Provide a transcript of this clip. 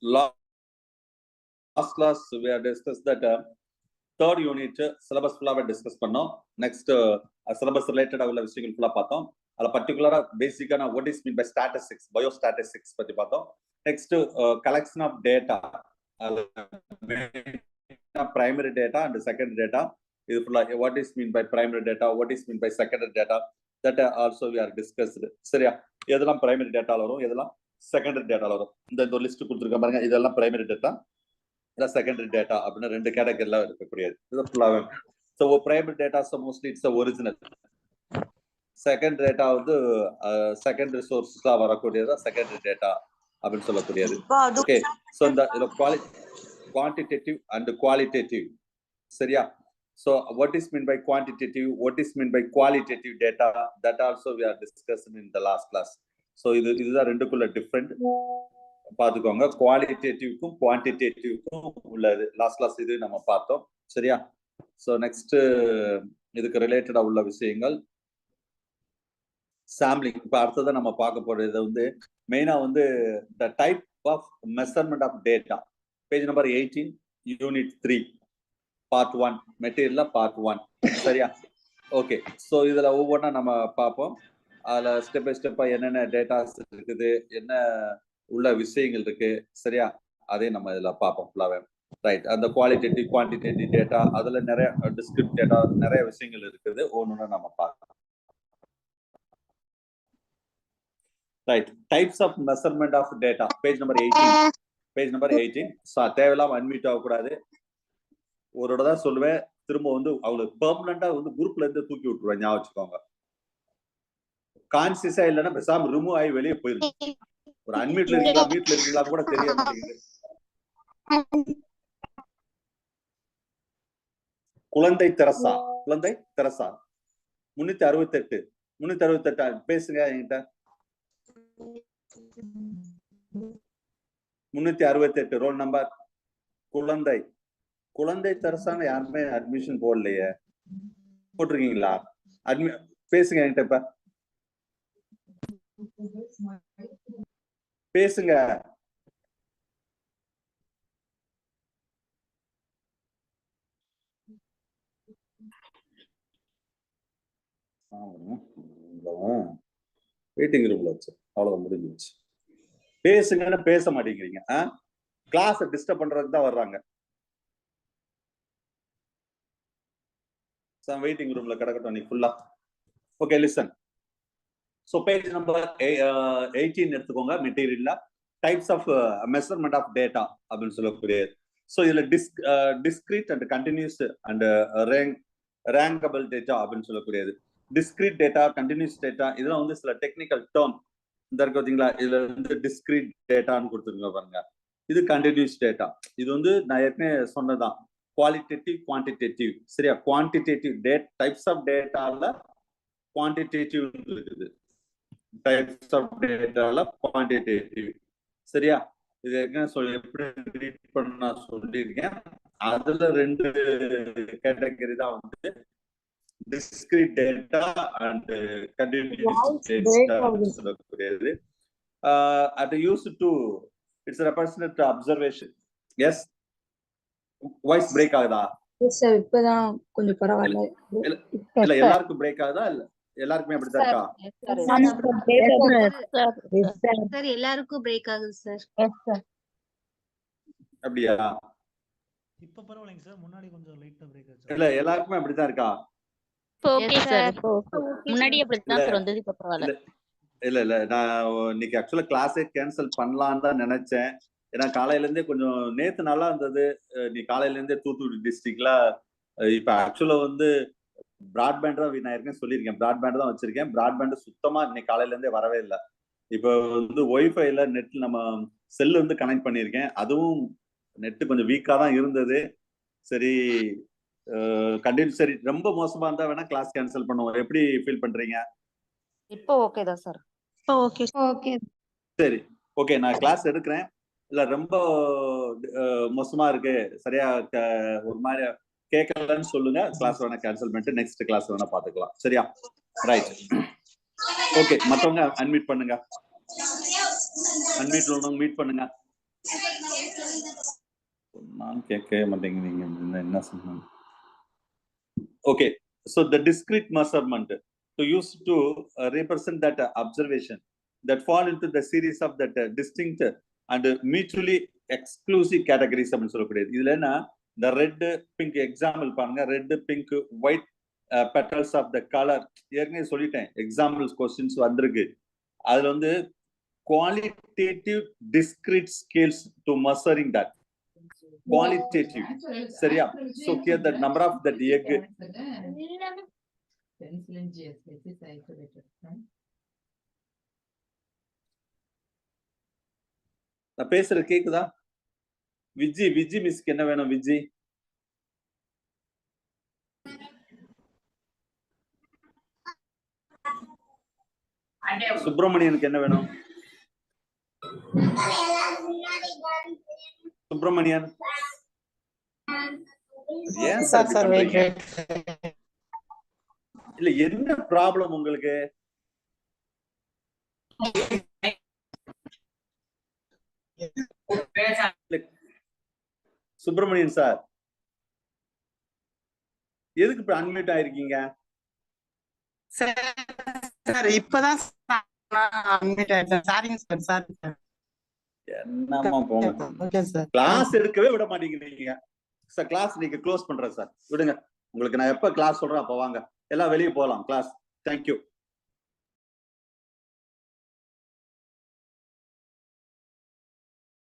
last class we have discussed that third unit syllabus full discuss பண்ணோம். next syllabus related உள்ள விஷயங்கள் full பார்த்தோம். அதுல particular basic ஆன what is mean by statistics, biostatistics பத்தி பார்த்தோம். next collection of data, primary data and secondary data. இது full what is mean by primary data, what is mean by secondary data, that also we are discussed. சரியா, எதெல்லாம் primary data வரும், எதெல்லாம் secondary data வரும், இந்த list கொடுத்திருக்கேன் பாருங்க. இதெல்லாம் primary data, இதெல்லாம் secondary data அப்படின ரெண்டு கேட்டகரியில இருக்கக்கூடியது. இது ஃபுல்லாவே. So primary data so mostly it's the original. Secondary data வந்து secondary sources ஆ வரக்கூடியது secondary data அப்படினு சொல்லக்கூடியது. ஓகே, so இந்த quantitative and qualitative. சரியா, so what is mean by quantitative, what is mean by qualitative data, that also we are discussing in the last class. So இதுதான் ரெண்டுக்குள்ள different பாத்துக்கோங்க. குவாலிட்டேட்டிவ்க்கும் குவான்டிடேட்டிவ்க்கும் உள்ளது last class இது நம்ம பார்த்தோம். சரியா, ஸோ நெக்ஸ்ட் இதுக்கு ரிலேட்டடா உள்ள விஷயங்கள் சாம்பிளிங். இப்போ அடுத்ததான் நம்ம பார்க்க போறது வந்து மெயினா வந்து the type of measurement of data, page number 18 unit 3 part 1 மெட்டீரியல்ல பார்ட் 1. சரியா, ஓகே. ஸோ இதுல ஒவ்வொன்றா நம்ம பார்ப்போம். அதுல ஸ்டெப் பை ஸ்டெப்பா என்னென்ன டேட்டாஸ் இருக்குது, என்ன உள்ள விஷயங்கள் இருக்கு. சரியா, அதே நம்ம இதுல பார்ப்போம் ஃபுல்லாவே. ரைட், அந்த குவாலிட்டேட்டிவ் குவான்டிடேட்டிவ் டேட்டா, அதுல நிறைய டிஸ்கிரிப்ட் டேட்டா, நிறைய விஷயங்கள் இருக்குது. ஒன்னொன்னு நம்ம பார்க்கலாம். Right, types of measurement of data, page number 18. Page number 18. தேவையில்லாம அன்மியூட் ஆகக்கூடாது. ஒரு தான் சொல்லுவேன், திரும்ப வந்து அவங்களுக்கு பெர்மனண்டா வந்து குரூப்ல இருந்து தூக்கி விட்டுருவேன், ஞாபகம் வச்சுக்கோங்க. கான்சியஸா இல்லைன்னா பேசாம ரிமூவ் ஆகி வெளியே போயிருக்கு. ஒரு அன்மியூட்ல இருக்கீங்களா மியூட்ல இருக்கீங்களா கூட தெரிய மாட்டேங்குது. குழந்தை தெரசா 368 பேசுங்க என்கிட்ட. 368 ரோல் நம்பர். குழந்தை தெரசான்னு யாருமே அட்மிஷன் போடலையே, போட்டிருக்கீங்களா? பேசுங்க என்கிட்ட, இப்ப பேசுங்க. வெயிட்டிங் ரூம்ல வச்சு அவ்வளவு முடிஞ்சிச்சு. பேசுங்கன்னு பேச மாட்டேங்கிறீங்க. கிளாஸ் டிஸ்டர்ப் பண்றதுக்கு தான் வர்றாங்க. வெயிட்டிங் ரூம்ல கிடக்கட்டும் நீ ஃபுல்லா. Okay, listen. So page number 18 எடுத்துக்கோங்க. மெட்டீரியல்ல types of measurement of data அப்படின்னு சொல்லக்கூடியது. ஸோ இதுல discrete and continuous and rankable data அப்படின்னு சொல்லக்கூடியது. டிஸ்கிரீட் டேட்டா, கண்டினியூஸ் டேட்டா, இதெல்லாம் வந்து சில டெக்னிக்கல் டேர்ம் இந்த இருக்கு பார்த்தீங்களா. இதுல வந்து டிஸ்கிரீட் டேட்டான்னு கொடுத்துருங்க பாருங்க. இது கண்டினியூஸ் டேட்டா. இது வந்து நான் ஏற்கனவே சொன்னதான், குவாலிட்டேட்டிவ் குவான்டிடேட்டிவ். சரியா, குவான்டிடேட்டிவ் டைப்ஸ் ஆஃப் டேட்டால குவான்டிடேட்டிவ் இருக்குது, டைப்ஸ் ஆஃப் டேட்டால குவான்டிடேட்டிவ். சரியா, இது எப்படி ரீட் பண்ண சொல்லியிருக்கேன். அதுல ரெண்டு கேட்டகரி தான் வந்து discrete data and continuous data சொல்லக்கூடியது. At used to it's represented to observation. Yes, voice break ஆகுதா? Yes sir, இப்பதான் கொஞ்சம் பரவாயில்லை. இல்ல எல்லாருக்கும் பிரேக் ஆகுதா? இல்ல எல்லாருக்குமே அப்படி தான் இருக்கா? சார் எல்லாருக்கும் பிரேக் ஆகுது சார். Yes sir. அப்படியா? இப்ப பரவாயில்லைங்க சார், முன்னாடி கொஞ்சம் லைட்டா பிரேக் ஆச்சு. இல்ல எல்லாருக்குமே அப்படி தான் இருக்கா? ஓகே சார், முன்னாடி அப்படிதான் சார் வந்தது, இப்ப பரவாயில்லை. இல்ல நான் இன்னைக்கு ஆக்சுவலா கிளாஸே கேன்சல் பண்ணலான்னு தான் நினைச்சேன். ஏன்னா காலையில இருந்தே கொஞ்சம் நேத்து நல்லா இருந்தது. நீ காலையில இருந்தே தூத்துக்குடி டிஸ்ட்ரிக்ட்ல இப்ப ஆக்சுவலா வந்து பிராட்பேண்ட் தான் நான் ஏற்கனவே சொல்லியிருக்கேன், பிராட்பேண்ட் தான் வச்சிருக்கேன். பிராட்பேண்ட் சுத்தமா இன்னைக்கு காலையில இருந்தே வரவே இல்லை. இப்போ வந்து ஒய்ஃபைல நெட்ல நம்ம செல்லு வந்து கனெக்ட் பண்ணியிருக்கேன். அதுவும் நெட் கொஞ்சம் வீக்கா தான் இருந்தது. சரி கண்டினியூ. சரி, ரொம்ப மோசமா இருந்தா வேணா கிளாஸ் கேன்சல் பண்ணுவோம். எப்படி ஃபீல் பண்றீங்க? இப்போ ஓகே தான் சார். Okay okay. சரி, ஓகே, நான் கிளாஸ் எடுக்கிறேன். இல்ல ரொம்ப மோசமா இருக்கு, சரியா ஒரு மாதிரி கேட்கலன்னு சொல்லுங்க. கிளாஸ் வேணா கேன்சல் பண்ணிட்டு நெக்ஸ்ட் கிளாஸ் வேணா பாத்துக்கலாம். சரியா, ரைட். ஓகே, மத்தவங்க அன்மியூட் பண்ணுங்க. அன்மியூட் மீட் பண்ணுங்க. நான் கேட்கவே மாட்டேங்கிறீங்க என்ன சொன்னாங்க. Okay, so the discrete measurement to use to represent that observation that fall into the series of that distinct and mutually exclusive categories அப்படின்னு சொல்லக்கூடியது. இதுல என்ன the red pink example பாருங்க, red pink white petals of the color ஏற்கனவே சொல்லிட்டேன், examples questions வந்திருக்கு. அதுல வந்து qualitative discrete scales to measuring that qualitative, சரியா? So here the number of that egg நான் பேசுறது கேக்குதா? விஜி மிஸ்க்கு என்ன வேணும்? விஜி சுப்பிரமணியனுக்கு என்ன வேணும்? சுப்பிரமணியன் ஏன் சார் இல்ல என்ன ப்ராப்ளம் உங்களுக்கு? சுப்பிரமணியன் சார் எதுக்கு இப்ப அன்மியூட் ஆயிருக்கீங்க? சார் இப்பதான் அன்மியூட் ஆயிட்டேன். சாரிங்க சார். என்னமா போங்க, கிளாஸ் எடுக்கவே விட மாட்டேங்கிறீங்க சார். கிளாஸ் நீங்க க்ளோஸ் பண்றேன் சார், விடுங்க. உங்களுக்கு நான் எப்ப கிளாஸ் சொல்றேன் அப்ப வாங்க, எல்லாம் வெளியே போலாம் கிளாஸ். தேங்க்யூ.